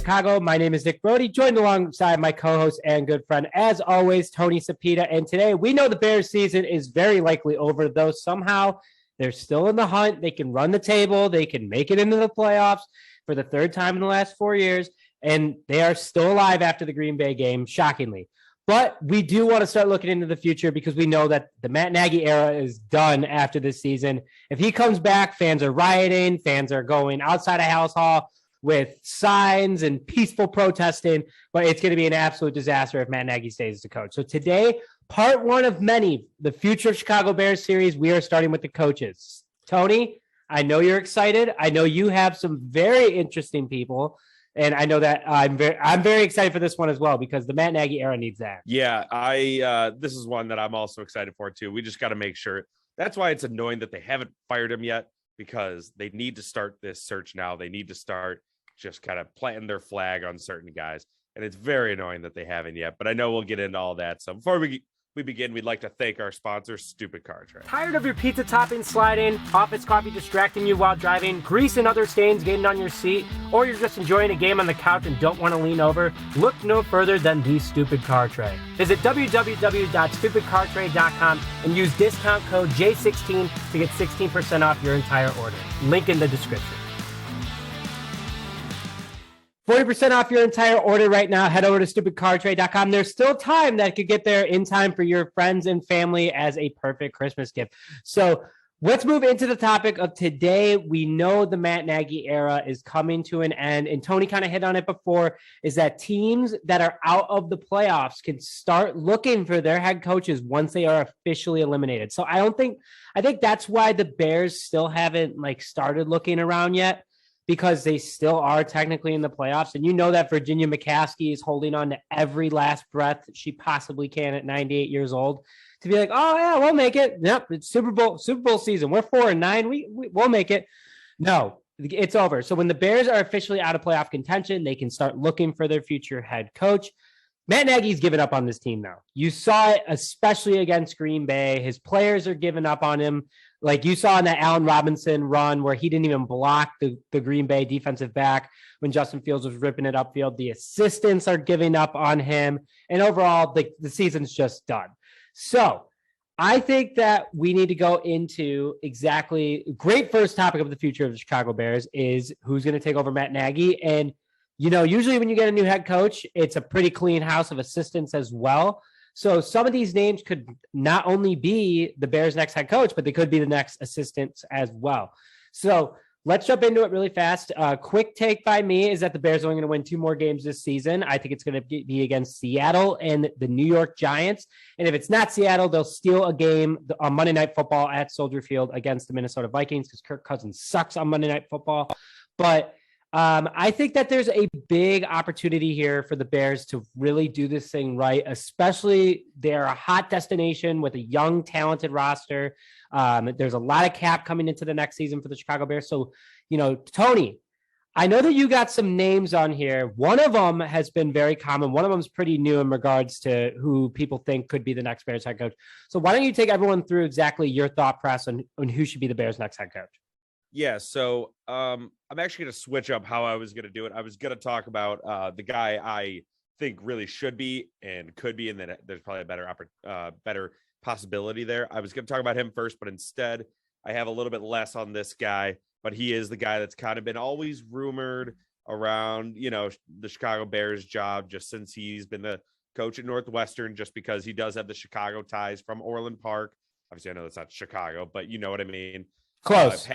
Chicago. My name is Nick Brody, joined alongside my co-host and good friend, as always, Tony Sapita. And today we know the Bears season is very likely over, though somehow they're still in the hunt. They can run the table. They can make it into the playoffs for the third time in the last 4 years. And they are still alive after the Green Bay game, shockingly. But we do want to start looking into the future because we know that the Matt Nagy era is done after this season. If he comes back, fans are rioting. Fans are going outside of House Hall with signs and peaceful protesting, but it's going to be an absolute disaster if Matt Nagy stays as the coach. So today, part one of many, the Future of Chicago Bears series, we are starting with the coaches. Tony, I know you're excited. I know you have some very interesting people, and I know that I'm very excited for this one as well because the Matt Nagy era needs that. Yeah, this is one that I'm also excited for too. We just got to make sure. That's why it's annoying that they haven't fired him yet, because they need to start this search now. They need to start just kind of planting their flag on certain guys. And it's very annoying that they haven't yet, but I know we'll get into all that. So before we begin, we'd like to thank our sponsor, Stupid Car Tray. Tired of your pizza topping sliding, office coffee distracting you while driving, grease and other stains getting on your seat, or you're just enjoying a game on the couch and don't want to lean over? Look no further than the Stupid Car Tray. Visit www.stupidcartray.com and use discount code J16 to get 16% off your entire order. Link in the description. 40% off your entire order right now. Head over to stupidcartray.com. There's still time that could get there in time for your friends and family as a perfect Christmas gift. So let's move into the topic of today. We know the Matt Nagy era is coming to an end, and Tony kind of hit on it before, is that teams that are out of the playoffs can start looking for their head coaches once they are officially eliminated. So I think that's why the Bears still haven't started looking around yet, because they still are technically in the playoffs. And you know that Virginia McCaskey is holding on to every last breath she possibly can at 98 years old to be like, oh yeah, we'll make it. Yep, it's Super Bowl season. We're 4-9. We'll make it. No, it's over. So when the Bears are officially out of playoff contention, they can start looking for their future head coach. Matt Nagy's given up on this team now. You saw it, especially against Green Bay. His players are giving up on him. Like you saw in that Allen Robinson run where he didn't even block the Green Bay defensive back when Justin Fields was ripping it upfield. The assistants are giving up on him. And overall, the season's just done. So I think that we need to go into exactly great first topic of the future of the Chicago Bears is who's going to take over Matt Nagy. And usually when you get a new head coach, it's a pretty clean house of assistants as well. So some of these names could not only be the Bears' next head coach, but they could be the next assistants as well. So let's jump into it really fast. Quick take by me is that the Bears are only going to win 2 more games this season. I think it's going to be against Seattle and the New York Giants. And if it's not Seattle, they'll steal a game on Monday Night Football at Soldier Field against the Minnesota Vikings because Kirk Cousins sucks on Monday Night Football. But I think that there's a big opportunity here for the Bears to really do this thing right, especially they're a hot destination with a young, talented roster. There's a lot of cap coming into the next season for the Chicago Bears. So, Tony, I know that you got some names on here. One of them has been very common. One of them is pretty new in regards to who people think could be the next Bears head coach. So why don't you take everyone through exactly your thought process on who should be the Bears' next head coach? Yeah, so I'm actually going to switch up how I was going to do it. I was going to talk about the guy I think really should be and could be, and then there's probably a better possibility there. I was going to talk about him first, but instead I have a little bit less on this guy, but he is the guy that's kind of been always rumored around, the Chicago Bears job just since he's been the coach at Northwestern, just because he does have the Chicago ties from Orland Park. Obviously, I know that's not Chicago, but you know what I mean. Close.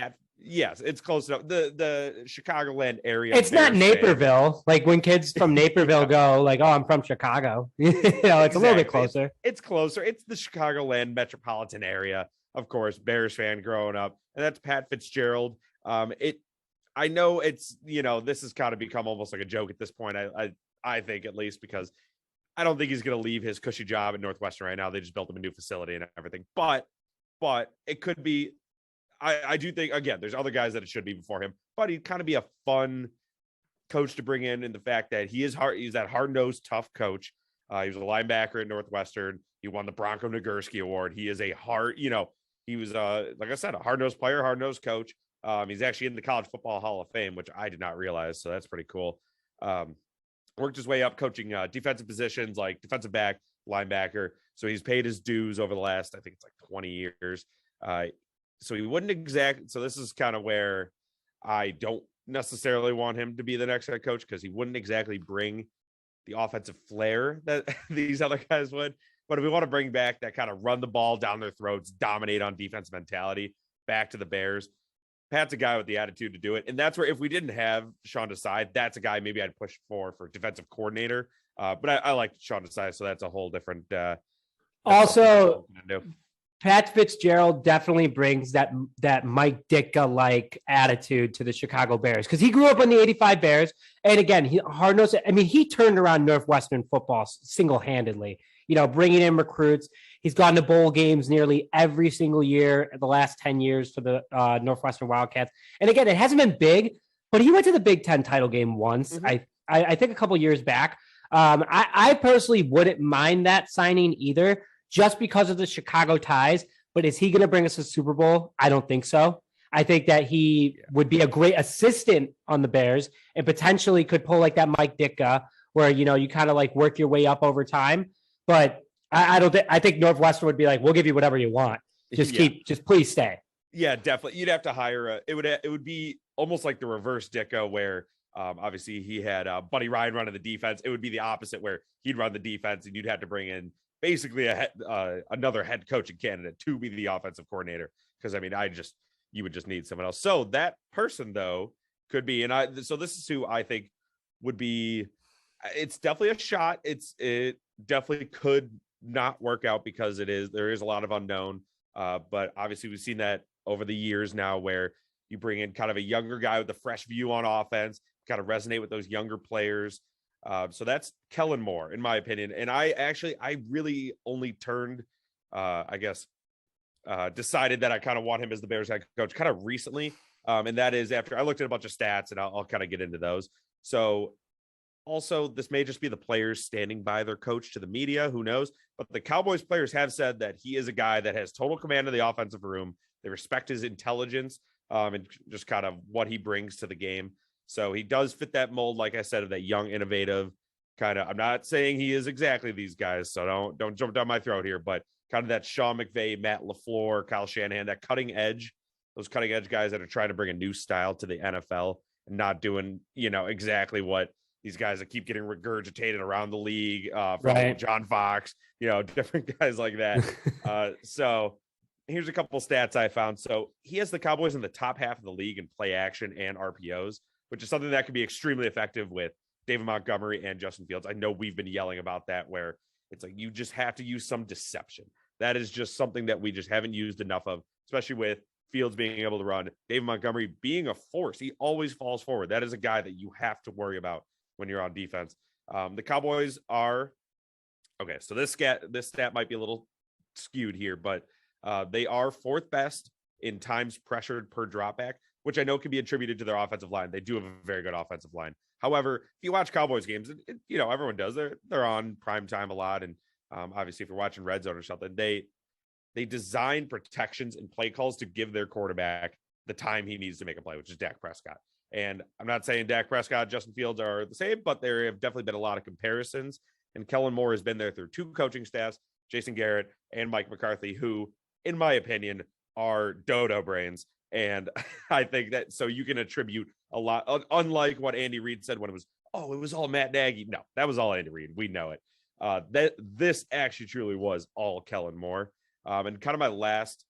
Yes, it's close enough. The Chicagoland area. It's not Naperville. Like when kids from Naperville go, oh, I'm from Chicago. It's a little bit closer. It's closer. It's the Chicagoland metropolitan area, of course. Bears fan growing up, and that's Pat Fitzgerald. I know it's this has kind of become almost like a joke at this point. I think at least because I don't think he's going to leave his cushy job at Northwestern right now. They just built him a new facility and everything, but it could be. I do think, again, there's other guys that it should be before him, but he'd kind of be a fun coach to bring in the fact that he's that hard-nosed, tough coach. He was a linebacker at Northwestern. He won the Bronco Nagurski Award. He is he was, like I said, a hard-nosed player, hard-nosed coach. He's actually in the College Football Hall of Fame, which I did not realize, so that's pretty cool. Worked his way up coaching defensive positions like defensive back, linebacker. So he's paid his dues over the last, I think it's like 20 years. So he wouldn't so this is kind of where I don't necessarily want him to be the next head coach, because he wouldn't exactly bring the offensive flair that these other guys would. But if we want to bring back that kind of run the ball down their throats, dominate on defense mentality back to the Bears, Pat's a guy with the attitude to do it. And that's where, if we didn't have Sean Desai, that's a guy maybe I'd push for defensive coordinator. But I like Sean Desai, so that's a whole different. Also, Pat Fitzgerald definitely brings that Mike Ditka like attitude to the Chicago Bears, because he grew up on the '85 Bears, and again, he hard-nosed. I mean, he turned around Northwestern football single-handedly. Bringing in recruits. He's gone to bowl games nearly every single year in the last 10 years for the Northwestern Wildcats. And again, it hasn't been big, but he went to the Big Ten title game once. Mm-hmm. I think a couple years back. I personally wouldn't mind that signing either, just because of the Chicago ties. But is he going to bring us a Super Bowl? I don't think so. I think that he would be a great assistant on the Bears and potentially could pull like that Mike Ditka, where, you kind of like work your way up over time. But I think Northwestern would be like, we'll give you whatever you want. Just please stay. Yeah, definitely. You'd have to hire it would be almost like the reverse Ditka, where obviously he had Buddy Ryan running the defense. It would be the opposite, where he'd run the defense and you'd have to bring in basically another head coaching candidate to be the offensive coordinator. Because I mean, you would just need someone else. So that person though could be, so this is who I think would be. It's definitely a shot. It definitely could not work out, because there is a lot of unknown. But obviously we've seen that over the years now, where you bring in kind of a younger guy with a fresh view on offense, kind of resonate with those younger players. So that's Kellen Moore, in my opinion. And I really only decided that I kind of want him as the Bears head coach kind of recently. And that is after I looked at a bunch of stats, and I'll kind of get into those. So also, this may just be the players standing by their coach to the media. Who knows? But the Cowboys players have said that he is a guy that has total command of the offensive room. They respect his intelligence and just kind of what he brings to the game. So he does fit that mold, like I said, of that young, innovative kind of. I'm not saying he is exactly these guys, so don't jump down my throat here. But kind of that Sean McVay, Matt LaFleur, Kyle Shanahan, that cutting edge, those cutting edge guys that are trying to bring a new style to the NFL and not doing, exactly what these guys that keep getting regurgitated around the league from right. John Fox, different guys like that. So here's a couple stats I found. So he has the Cowboys in the top half of the league in play action and RPOs, which is something that can be extremely effective with David Montgomery and Justin Fields. I know we've been yelling about that, where it's like you just have to use some deception. That is just something that we just haven't used enough of, especially with Fields being able to run. David Montgomery being a force. He always falls forward. That is a guy that you have to worry about when you're on defense. The Cowboys are okay. So this stat might be a little skewed here, but they are fourth best in times pressured per dropback, which I know can be attributed to their offensive line. They do have a very good offensive line. However, if you watch Cowboys games, everyone does. They're on prime time a lot, and obviously if you're watching Red Zone or something, they design protections and play calls to give their quarterback the time he needs to make a play, which is Dak Prescott. And I'm not saying Dak Prescott, Justin Fields are the same, but there have definitely been a lot of comparisons. And Kellen Moore has been there through two coaching staffs, Jason Garrett and Mike McCarthy, who, in my opinion, are dodo brains. And I think that so you can attribute a lot, unlike what Andy Reid said when it was all Matt Nagy. No, that was all Andy Reid. We know it. This actually truly was all Kellen Moore. And kind of my last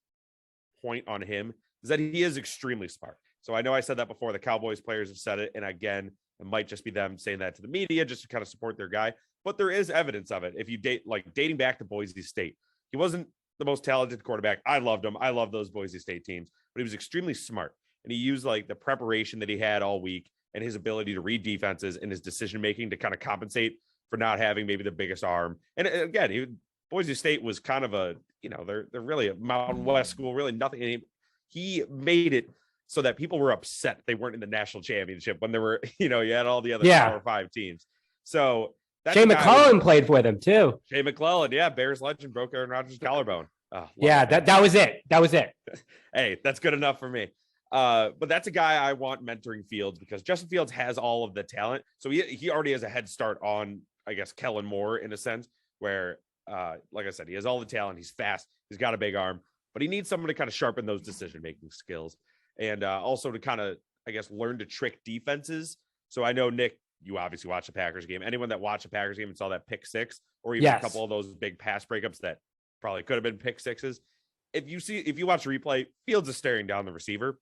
point on him is that he is extremely smart. So I know I said that before. The Cowboys players have said it. And again, it might just be them saying that to the media just to kind of support their guy. But there is evidence of it. If you dating back to Boise State, he wasn't the most talented quarterback. I loved him. I love those Boise State teams, but he was extremely smart. And he used the preparation that he had all week and his ability to read defenses and his decision-making to kind of compensate for not having maybe the biggest arm. And again, Boise State was kind of they're really a Mountain West school, really nothing. He made it so that people were upset they weren't in the national championship when there were, you had all the other Power 5 teams. So Shea McClellan played for them too. Shea McClellan, yeah, Bears legend, broke Aaron Rodgers' collarbone. That was it. That was it. Hey, that's good enough for me. But that's a guy I want mentoring Fields because Justin Fields has all of the talent. So he already has a head start on, I guess, Kellen Moore in a sense where, like I said, he has all the talent. He's fast. He's got a big arm, but he needs someone to kind of sharpen those decision-making skills and also to kind of, I guess, learn to trick defenses. So I know, Nick, you obviously watched the Packers game. Anyone that watched the Packers game and saw that pick six or even a couple of those big pass breakups that probably could have been pick sixes. If you watch replay, Fields is staring down the receiver.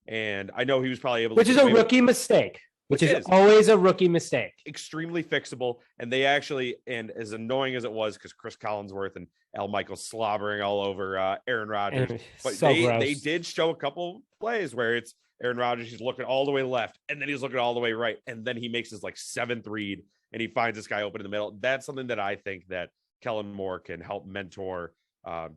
And I know he was probably able to. Which is a rookie mistake. Which is always a rookie mistake. Extremely fixable. And they actually, and as annoying as it was, because Chris Collinsworth and Al Michaels slobbering all over Aaron Rodgers. But they did show a couple plays where it's Aaron Rodgers, he's looking all the way left, and then he's looking all the way right. And then he makes his like seventh read and he finds this guy open in the middle. That's something that I think that Kellen Moore can help mentor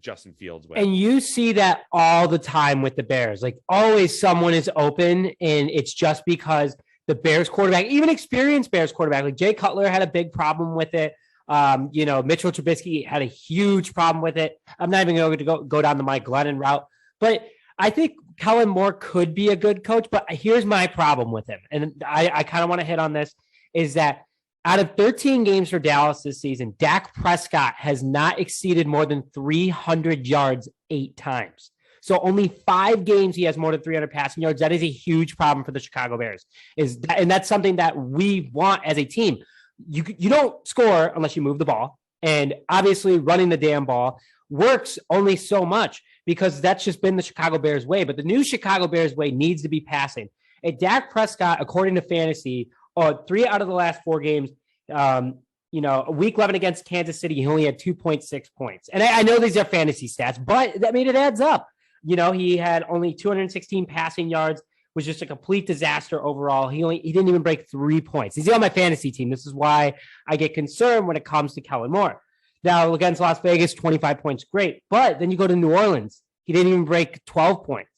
Justin Fields with. And you see that all the time with the Bears. Like always someone is open, and it's just because the Bears quarterback, even experienced Bears quarterback, like Jay Cutler had a big problem with it. Mitchell Trubisky had a huge problem with it. I'm not even going to go down the Mike Glennon route, but I think Kellen Moore could be a good coach, but here's my problem with him. And I kind of want to hit on this is that out of 13 games for Dallas this season, Dak Prescott has not exceeded more than 300 yards 8 times. So only 5 games he has more than 300 passing yards. That is a huge problem for the Chicago Bears. And that's something that we want as a team. You don't score unless you move the ball. And obviously running the damn ball works only so much because that's just been the Chicago Bears way. But the new Chicago Bears way needs to be passing. And Dak Prescott, according to fantasy, 3 out of the last 4 games, week 11 against Kansas City, he only had 2.6 points. And I know these are fantasy stats, but it adds up. He had only 216 passing yards, was just a complete disaster overall. He didn't even break 3 points. He's on my fantasy team. This is why I get concerned when it comes to Kellen Moore. Now, against Las Vegas, 25 points, great. But then you go to New Orleans, he didn't even break 12 points.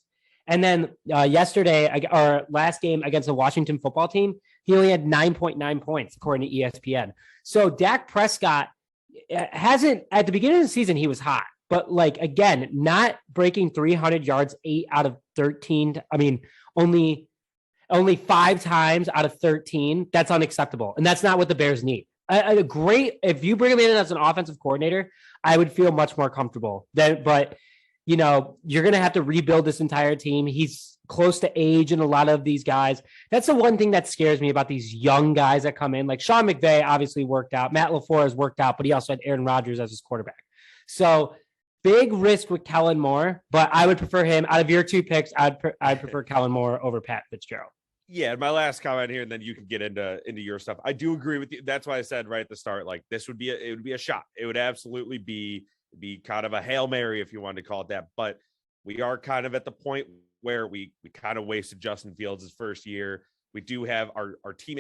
And then last game against the Washington football team, he only had 9.9 points, according to ESPN. So Dak Prescott hasn't, at the beginning of the season, he was hot. But again, not breaking 300 yards 8 out of 13. I mean, only 5 times out of 13. That's unacceptable. And that's not what the Bears need. If you bring him in as an offensive coordinator, I would feel much more comfortable. But you're going to have to rebuild this entire team. He's close to age and a lot of these guys. That's the one thing that scares me about these young guys that come in. Like Sean McVay obviously worked out. Matt LaFleur has worked out, but he also had Aaron Rodgers as his quarterback. So big risk with Kellen Moore, but I would prefer him. Out of your 2 picks, I'd prefer Kellen Moore over Pat Fitzgerald. Yeah, and my last comment here, and then you can get into your stuff. I do agree with you. That's why I said right at the start, this would be a shot. It would absolutely be kind of a Hail Mary, if you wanted to call it that. But we are kind of at the point where we kind of wasted Justin Fields' first year. We do have our team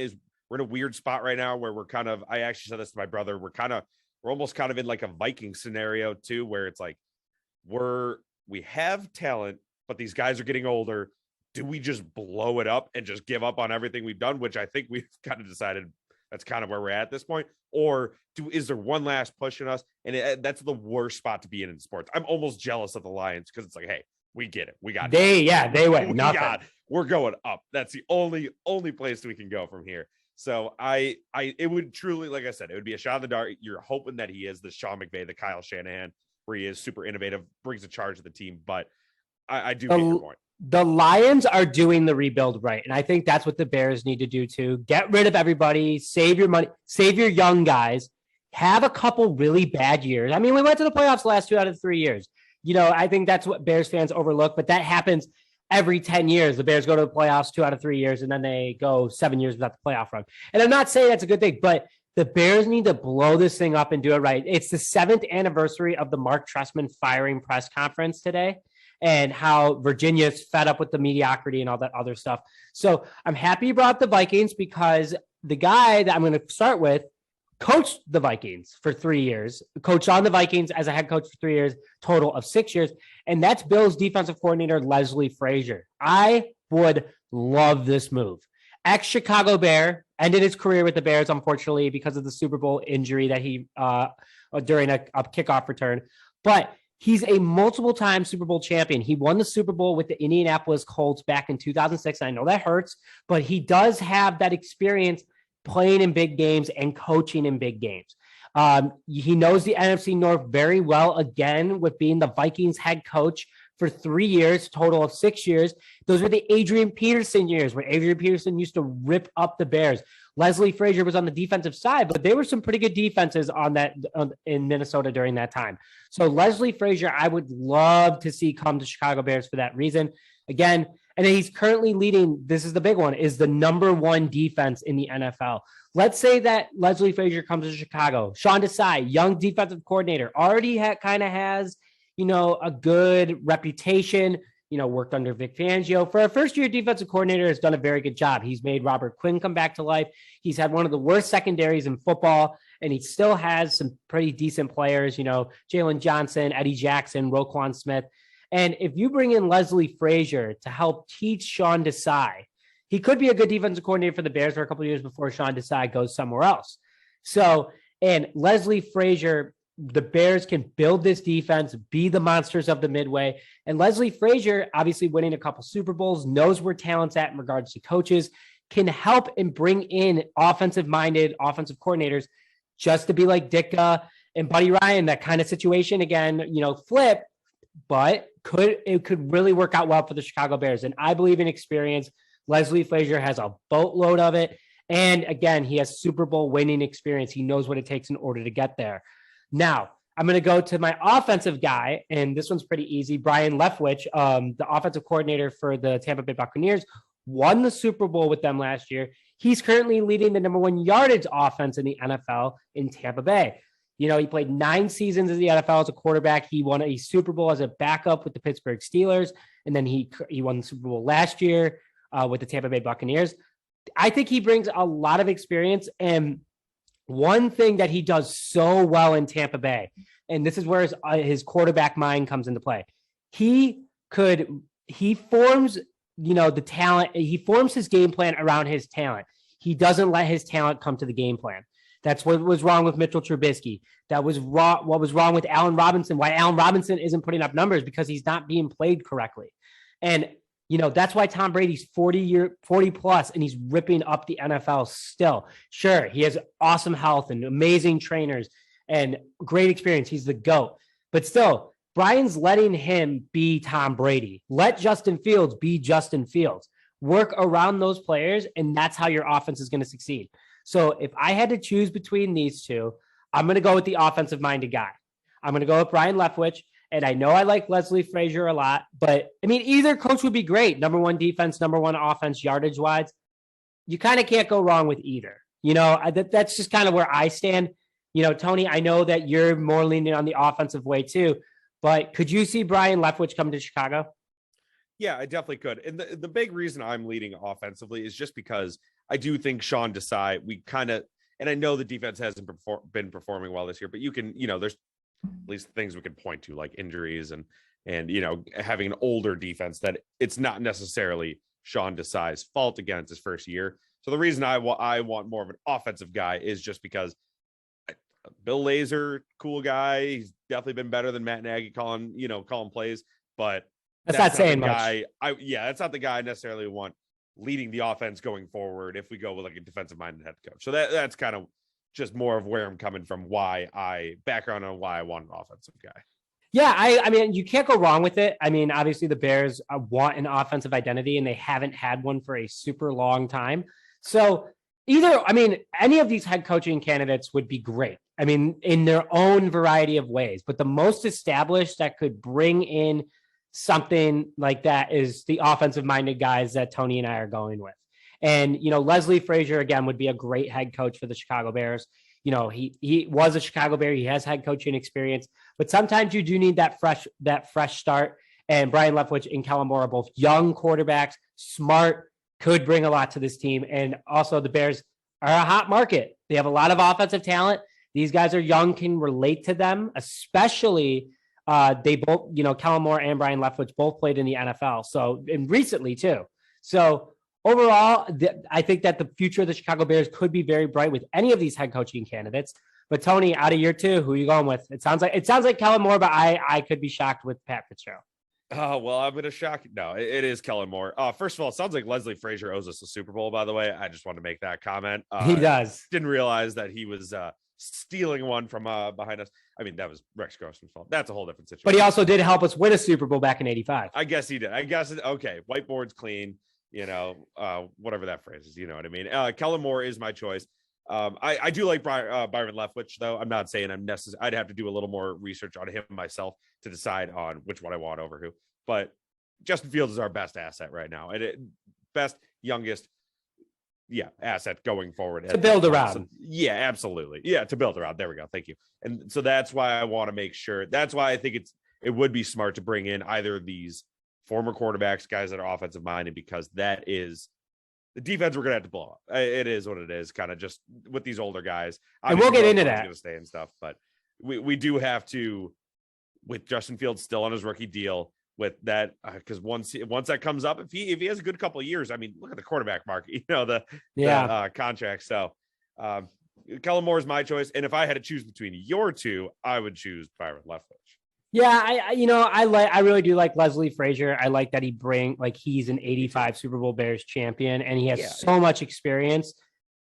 we're in a weird spot right now where we're kind of, I actually said this to my brother, we're almost kind of in like a Viking scenario too, where it's like we have talent, but these guys are getting older. Do we just blow it up and just give up on everything we've done? Which I think we've kind of decided that's kind of where we're at this point. Or is there one last push in us? And that's the worst spot to be in sports. I'm almost jealous of the Lions because it's like, hey, we get it. We got it. They went nothing. We're going up. That's the only place we can go from here. So it would truly, like I said, it would be a shot in the dark. You're hoping that he is the Sean McVay, the Kyle Shanahan, where he is super innovative, brings a charge to the team. But I do get your point. The Lions are doing the rebuild right. And I think that's what the Bears need to do too. Get rid of everybody, save your money, save your young guys, have a couple really bad years. I mean, we went to the playoffs the last 2 out of 3 years. I think that's what Bears fans overlook, but that happens every 10 years. The Bears go to the playoffs 2 out of 3 years, and then they go 7 years without the playoff run. And I'm not saying that's a good thing, but the Bears need to blow this thing up and do it right. It's the 7th anniversary of the Mark Trestman firing press conference today, and how Virginia's fed up with the mediocrity and all that other stuff. So I'm happy you brought up the Vikings because the guy that I'm going to start with coached the Vikings for 3 years, coached on the Vikings as a head coach for 3 years, total of 6 years. And that's Bill's defensive coordinator, Leslie Frazier. I would love this move. Ex-Chicago Bear, ended his career with the Bears, unfortunately, because of the Super Bowl injury that he during a kickoff return. But He's a multiple time Super Bowl champion. He won the Super Bowl with the Indianapolis Colts back in 2006. I know that hurts, but he does have that experience playing in big games and coaching in big games. He knows the NFC North very well, again, with being the Vikings head coach for 3 years, total of 6 years. Those were the Adrian Peterson years, where Adrian Peterson used to rip up the Bears. Leslie Frazier was on the defensive side, but there were some pretty good defenses in Minnesota during that time. So Leslie Frazier, I would love to see come to Chicago Bears for that reason. Again, and he's currently leading, this is the big one, is the number 1 defense in the NFL. Let's say that Leslie Frazier comes to Chicago. Sean Desai, young defensive coordinator, already kind of has, a good reputation, worked under Vic Fangio. For a first-year defensive coordinator, has done a very good job. He's made Robert Quinn come back to life. He's had one of the worst secondaries in football, and he still has some pretty decent players, Jalen Johnson, Eddie Jackson, Roquan Smith. And if you bring in Leslie Frazier to help teach Sean Desai, he could be a good defensive coordinator for the Bears for a couple of years before Sean Desai goes somewhere else. So, and Leslie Frazier, the Bears can build this defense, be the monsters of the Midway. And Leslie Frazier, obviously winning a couple Super Bowls, knows where talent's at in regards to coaches, can help and bring in offensive-minded offensive coordinators just to be like Ditka and Buddy Ryan, that kind of situation. Again, flip, but it could really work out well for the Chicago Bears. And I believe in experience. Leslie Frazier has a boatload of it. And again, he has Super Bowl winning experience. He knows what it takes in order to get there. Now, I'm going to go to my offensive guy, and this one's pretty easy. Byron Leftwich, the offensive coordinator for the Tampa Bay Buccaneers, won the Super Bowl with them last year. He's currently leading the number 1 yardage offense in the NFL in Tampa Bay. He played 9 seasons in the NFL as a quarterback. He won a Super Bowl as a backup with the Pittsburgh Steelers, and then he won the Super Bowl last year with the Tampa Bay Buccaneers. I think he brings a lot of experience, and one thing that he does so well in Tampa Bay, and this is where his quarterback mind comes into play. He forms, the talent. He forms his game plan around his talent. He doesn't let his talent come to the game plan. That's what was wrong with Mitchell Trubisky. That was wrong. What was wrong with Allen Robinson? Why Allen Robinson isn't putting up numbers? Because he's not being played correctly. And that's why Tom Brady's 40 plus, and he's ripping up the NFL still. Sure, he has awesome health and amazing trainers and great experience. He's the GOAT. But still, Brian's letting him be Tom Brady. Let Justin Fields be Justin Fields. Work around those players, and that's how your offense is going to succeed. So if I had to choose between these two, I'm going to go with the offensive-minded guy. I'm going to go with Byron Leftwich. And I know I like Leslie Frazier a lot, but either coach would be great. Number 1 defense, number 1 offense, yardage wise. You kind of can't go wrong with either. That's just kind of where I stand. Tony, I know that you're more leaning on the offensive way too, but could you see Byron Leftwich come to Chicago? Yeah, I definitely could. And the big reason I'm leading offensively is just because I do think Sean Desai, and I know the defense hasn't been performing well this year, but you can, there's at least things we can point to, like injuries and having an older defense, that it's not necessarily Sean Desai's fault. Again, it's his first year. So the reason I want more of an offensive guy is just because Bill Lazor, cool guy. He's definitely been better than Matt Nagy calling plays, but that's not saying much. That's not the guy I necessarily want leading the offense going forward if we go with like a defensive minded head coach. So that's kind of just more of where I'm coming from, background on why I want an offensive guy. Yeah, I mean, you can't go wrong with it. Obviously the Bears want an offensive identity, and they haven't had one for a super long time. So any of these head coaching candidates would be great. In their own variety of ways, but the most established that could bring in something like that is the offensive minded guys that Tony and I are going with. And, Leslie Frazier, again, would be a great head coach for the Chicago Bears. He was a Chicago Bear. He has head coaching experience, but sometimes you do need that fresh start. And Byron Leftwich and Kellen Moore are both young quarterbacks, smart, could bring a lot to this team. And also the Bears are a hot market. They have a lot of offensive talent. These guys are young, can relate to them, especially they both, Kellen Moore and Byron Leftwich both played in the NFL. So, and recently too. So overall, I think that the future of the Chicago Bears could be very bright with any of these head coaching candidates. But Tony, out of year 2, who are you going with? It sounds like Kellen Moore, but I could be shocked with Pat Fitzgerald. Oh, well, I'm going to shock you. No, it is Kellen Moore. First of all, it sounds like Leslie Frazier owes us a Super Bowl, by the way. I just wanted to make that comment. He does. Didn't realize that he was stealing one from behind us. I mean, that was Rex Grossman's fault. That's a whole different situation. But he also did help us win a Super Bowl back in 85. I guess he did. Okay. Whiteboard's clean, whatever that phrase is, you know what I mean? Kellen Moore is my choice. I do like Byron Leftwich, though. I'm not saying I'm necessary. I'd have to do a little more research on him myself to decide on which one I want over who. But Justin Fields is our best asset right now, and best, youngest, asset going forward to build around. So, absolutely. To build around. There we go. Thank you. And so that's why I want to make sure. That's why I think it would be smart to bring in either of these former quarterbacks, guys that are offensive minded, because that is the defense we're gonna have to blow up. It is what it is, kind of just with these older guys. And we'll get into that. Gonna stay and stuff, but we do have to, with Justin Fields still on his rookie deal, with that, because once that comes up, if he has a good couple of years, I mean, look at the quarterback market, the contract. So Kellen Moore is my choice, and if I had to choose between your two, I would choose Byron Leftwich. Yeah, I really do like Leslie Frazier. I like that he's an 85 Super Bowl Bears champion, and he has so much experience.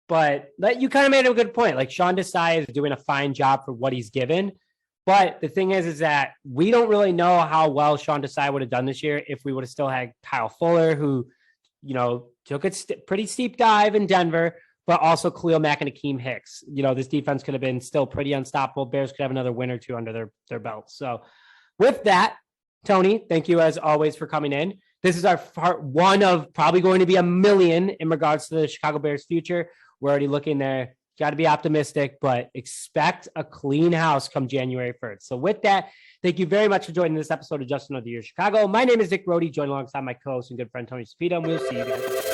But you kind of made a good point. Like, Sean Desai is doing a fine job for what he's given. But the thing is that we don't really know how well Sean Desai would have done this year if we would have still had Kyle Fuller, who, took a pretty steep dive in Denver, but also Khalil Mack and Akeem Hicks. This defense could have been still pretty unstoppable. Bears could have another win or two under their belts. So with that, Tony, thank you as always for coming in. This is our part one of probably going to be 1 million in regards to the Chicago Bears future. We're already looking there. Got to be optimistic, but expect a clean house come January 1st. So with that, thank you very much for joining this episode of Just Another Year Chicago. My name is Nick Rohde, joined alongside my co-host and good friend Tony Spito, and we'll see you guys.